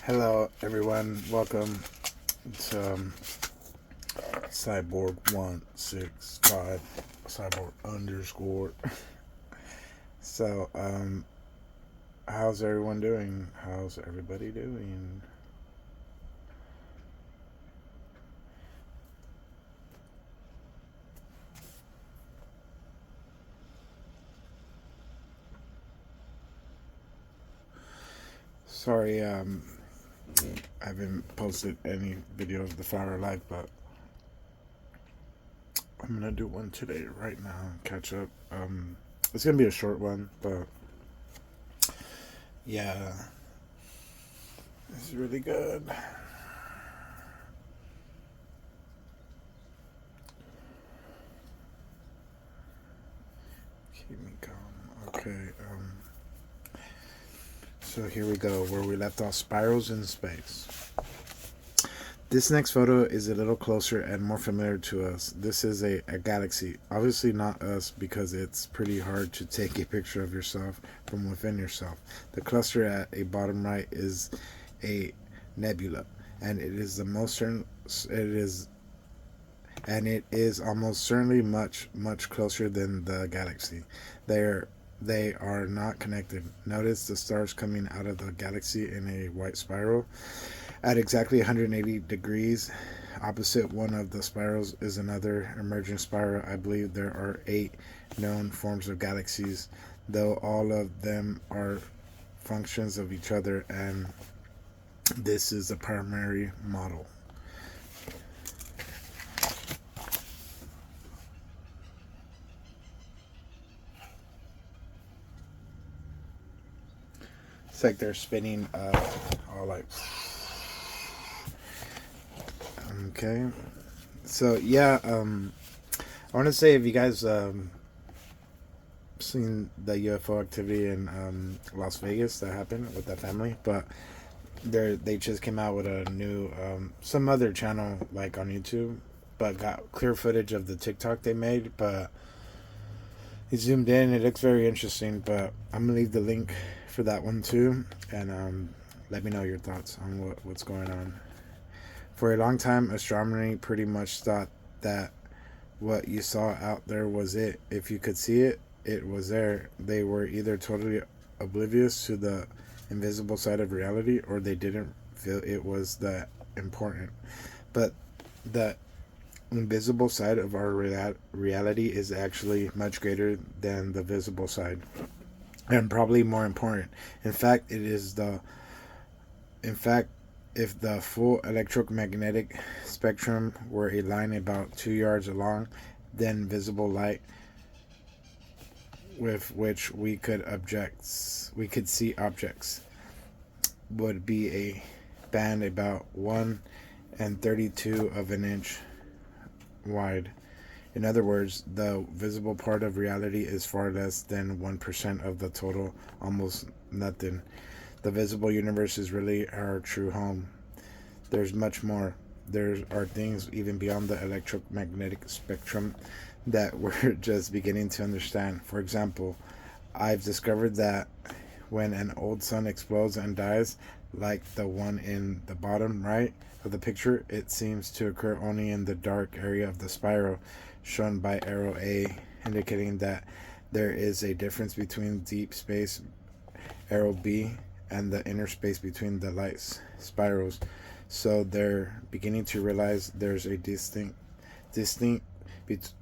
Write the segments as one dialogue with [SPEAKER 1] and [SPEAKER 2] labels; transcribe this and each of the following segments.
[SPEAKER 1] Hello, everyone. Welcome to Cyborg 165 Cyborg underscore. So, how's everyone doing? How's everybody doing? Sorry, I haven't posted any video of the Fire Life, but I'm gonna do one today, right now. Catch up. It's gonna be a short one, but yeah, it's really good. Keep me calm. Okay. So here we go, where we left off: spirals in space. This next photo is a little closer and more familiar to us. This is a galaxy. Obviously not us, because it's pretty hard to take a picture of yourself from within yourself. The cluster at a bottom right is a nebula, and it is the most certain. It is almost certainly much closer than the galaxy. They are not connected. Notice the stars coming out of the galaxy in a white spiral at exactly 180 degrees. Opposite one of the spirals is another emerging spiral. I believe there are 8 known forms of galaxies, though all of them are functions of each other, and this is the primary model. It's like they're spinning all like. Okay. So yeah, I want to say, if you guys seen the UFO activity in Las Vegas that happened with that family, but they just came out with a new some other channel like on YouTube, but got clear footage of the TikTok they made, but he zoomed in. It looks very interesting, but I'm gonna leave the link for that one too, and let me know your thoughts on what's going on. For a long time, astronomy pretty much thought that what you saw out there was it. If you could see it, it was there. They were either totally oblivious to the invisible side of reality, or they didn't feel it was that important. But the invisible side of our reality is actually much greater than the visible side, and probably more important. In fact, if the full electromagnetic spectrum were a line about 2 yards along, then visible light with which we could see objects would be a band about 1/32 of an inch wide. In other words, the visible part of reality is far less than 1% of the total, almost nothing. The visible universe is really our true home. There's much more. There are things even beyond the electromagnetic spectrum that we're just beginning to understand. For example, I've discovered that when an old sun explodes and dies, like the one in the bottom right of the picture, it seems to occur only in the dark area of the spiral, shown by arrow A, indicating that there is a difference between deep space, arrow B, and the inner space between the light spirals. So they're beginning to realize there's a distinct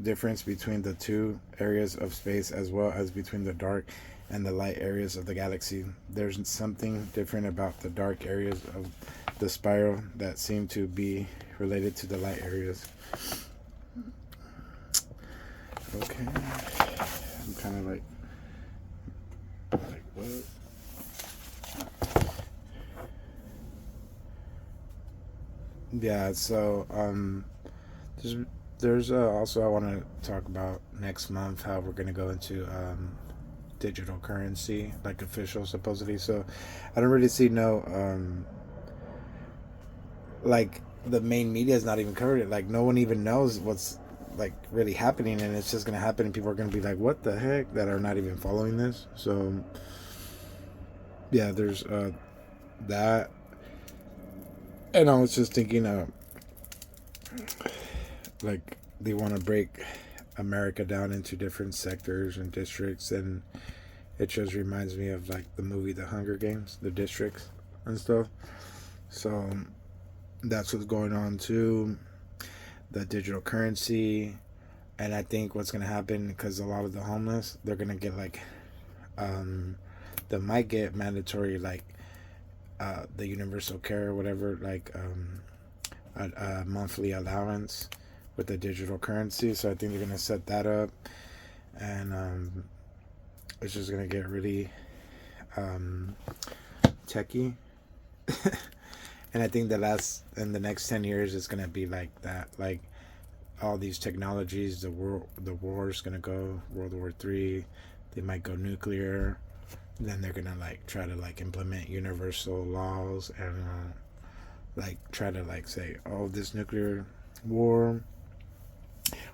[SPEAKER 1] difference between the two areas of space, as well as between the dark and the light areas of the galaxy. There's something different about the dark areas of the spiral that seem to be related to the light areas. Okay. I'm kind of like what? Yeah, so there's also, I want to talk about next month how we're going to go into digital currency, like official supposedly. So I don't really see like the main media is not even covered it. Like no one even knows what's like really happening, and it's just going to happen, and people are going to be like, what the heck, that are not even following this. So yeah, there's that. And I was just thinking, like they want to break America down into different sectors and districts, and it just reminds me of like the movie The Hunger Games, the districts and stuff. So that's what's going on too. The digital currency, and I think what's gonna happen, because a lot of the homeless, they're gonna get like, um, they might get mandatory like the universal care or whatever, like a monthly allowance with the digital currency. So I think they're gonna set that up, and it's just gonna get really um, techie. And I think in the next 10 years, it's gonna be like that. Like all these technologies, the war is gonna go World War III. They might go nuclear. Then they're gonna like try to like implement universal laws, and like try to like say, oh, this nuclear war,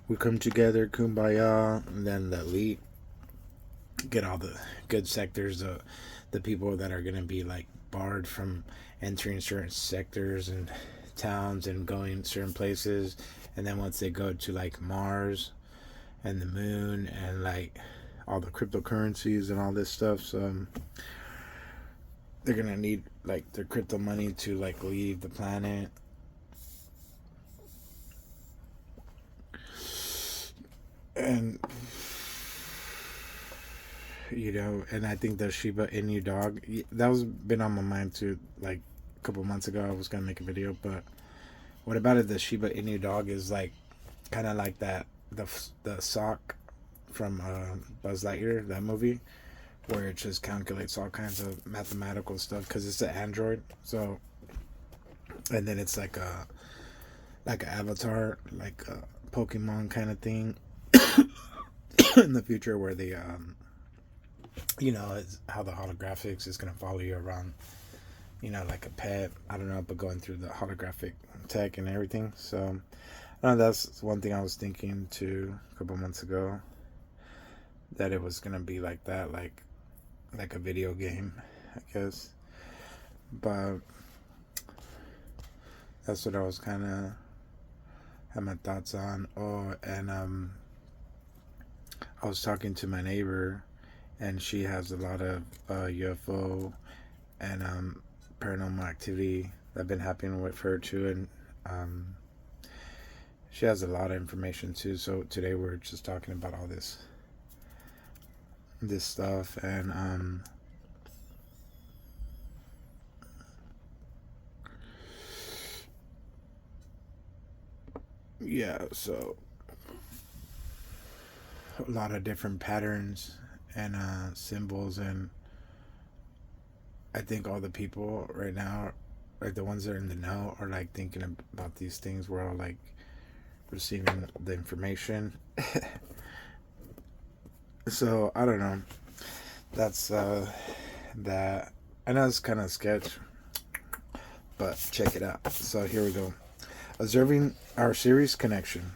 [SPEAKER 1] we come together, kumbaya, and then the elite get all the good sectors, the people that are gonna be like barred from entering certain sectors and towns and going certain places. And then once they go to like Mars and the moon and like all the cryptocurrencies and all this stuff, so they're gonna need like their crypto money to like leave the planet. And and I think the Shiba Inu dog, that was been on my mind too. Like a couple months ago, I was gonna make a video, but what about it? The Shiba Inu dog is like kind of like that the sock from Buzz Lightyear, that movie, where it just calculates all kinds of mathematical stuff because it's an android. So, and then it's like an avatar, like a Pokemon kind of thing in the future, where they it's how the holographics is gonna follow you around, like a pet. I don't know, but going through the holographic tech and everything. So, that's one thing I was thinking too a couple months ago, that it was gonna be like that, like a video game, I guess. But that's what I was kind of had my thoughts on. Oh, and I was talking to my neighbor, and she has a lot of UFO and paranormal activity that been happening with her too, and she has a lot of information too. So today we're just talking about all this stuff, and yeah, so a lot of different patterns and symbols, and I think all the people right now, like the ones that are in the know, are like thinking about these things. We're all like receiving the information. So I don't know. That's that. I know it's kind of sketch, but check it out. So here we go. Observing our series connection.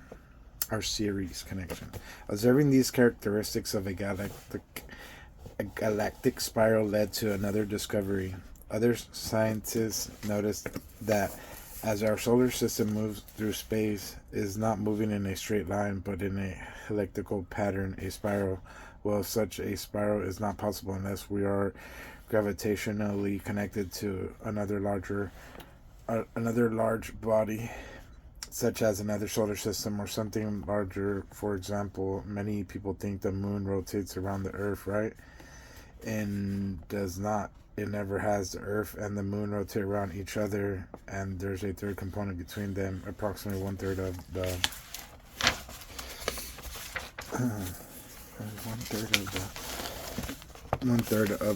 [SPEAKER 1] Observing these characteristics of a galactic spiral led to another discovery. Other scientists noticed that as our solar system moves through space, it is not moving in a straight line, but in a elliptical pattern, a spiral. Well, such a spiral is not possible unless we are gravitationally connected to another large body, such as another solar system or something larger. For example, many people think the moon rotates around the Earth, right? And does not. It never has. The Earth and the moon rotate around each other, and there's a third component between them, approximately one third of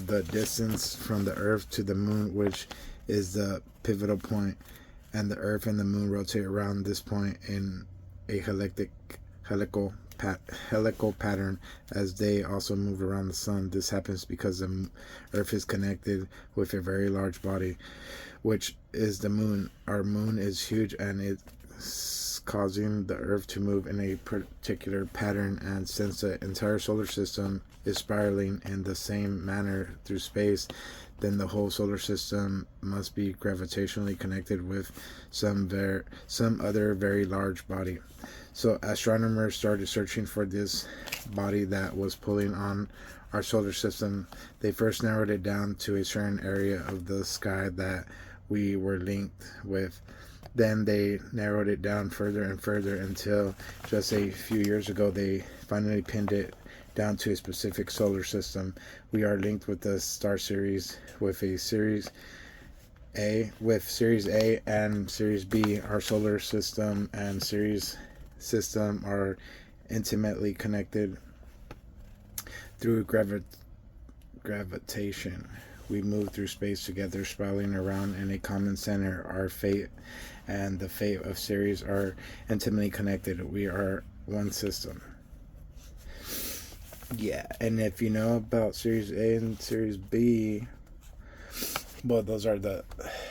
[SPEAKER 1] the distance from the Earth to the moon, which is the pivotal point, and the Earth and the moon rotate around this point in a helical pattern as they also move around the sun. This happens because the Earth is connected with a very large body, which is the moon. Our moon is huge, and it's causing the Earth to move in a particular pattern, and since the entire solar system is spiraling in the same manner through space, then the whole solar system must be gravitationally connected with some other very large body. So astronomers started searching for this body that was pulling on our solar system. They first narrowed it down to a certain area of the sky that we were linked with. Then they narrowed it down further and further until just a few years ago they finally pinned it down to a specific solar system. We are linked with the star series with Series A and Series B. Our solar system and Series system are intimately connected through gravitation. We move through space together, spiraling around in a common center. Our fate and the fate of Ceres are intimately connected. We are one system. Yeah, and if you know about Series A and Series B, well, those are the,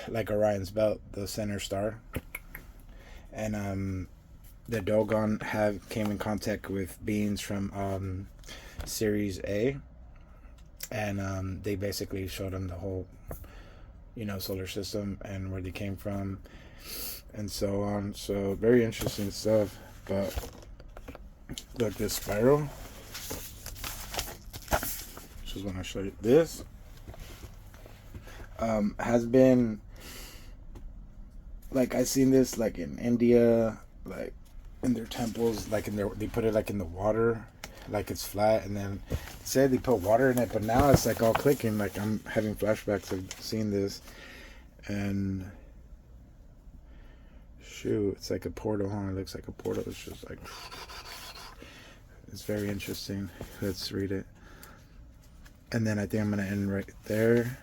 [SPEAKER 1] like Orion's belt, the center star. And the Dogon came in contact with beings from Series A, and they basically showed them the whole, solar system and where they came from, and so on. So very interesting stuff. But look, this spiral. Just want to show you this. Has been, like, I've seen this like in India, like in their temples, like they put it like in the water, like it's flat, and then said they put water in it, but now it's like all clicking. Like I'm having flashbacks of seeing this, and shoot, it's like a portal, huh? It looks like a portal. It's just like, it's very interesting. Let's read it, and then I think I'm gonna end right there,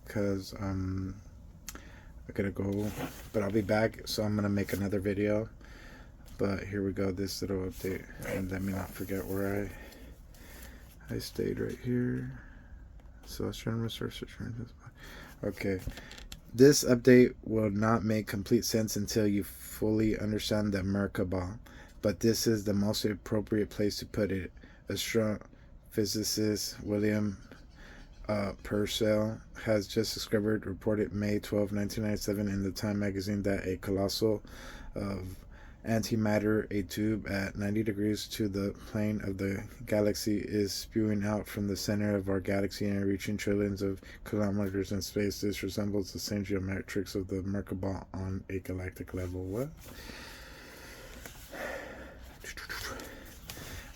[SPEAKER 1] because I gotta go, but I'll be back, so I'm gonna make another video. But here we go, this little update, and let me not forget where I stayed right here. So astronomers search this. Okay, this update will not make complete sense until you fully understand the Merkaba, but this is the most appropriate place to put it. Astrophysicist William Purcell has just reported May 12, 1997 in the Time magazine that a colossal of antimatter, a tube at 90 degrees to the plane of the galaxy, is spewing out from the center of our galaxy and reaching trillions of kilometers in space. This resembles the same geometrics of the Merkaba on a galactic level. What?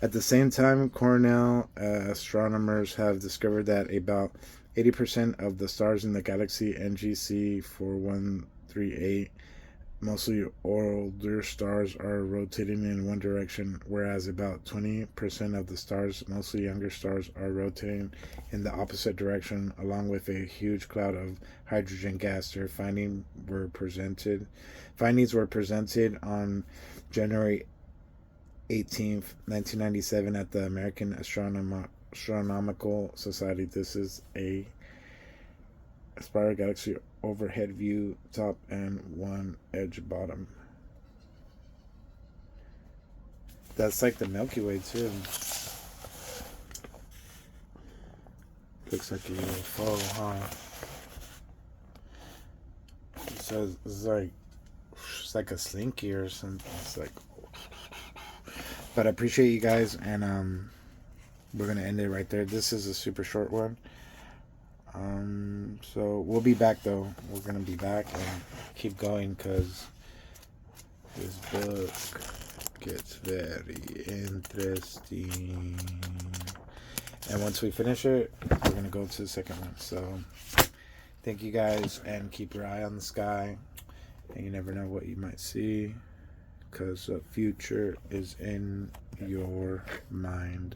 [SPEAKER 1] At the same time, Cornell astronomers have discovered that about 80% of the stars in the galaxy NGC 4138, mostly older stars, are rotating in one direction, whereas about 20% of the stars, mostly younger stars, are rotating in the opposite direction, along with a huge cloud of hydrogen gas. Their findings were presented on January 18th, 1997 at the American Astronomical Society. This is a spiral galaxy overhead view, top and one edge bottom. That's like the Milky Way too. Looks like a UFO, huh? It says it's like a slinky or something. It's like, but I appreciate you guys, and we're gonna end it right there. This is a super short one. So we'll be back though. We're gonna be back and keep going, because this book gets very interesting. And once we finish it, we're gonna go to the second one. So thank you guys, and keep your eye on the sky, and you never know what you might see, because the future is in your mind.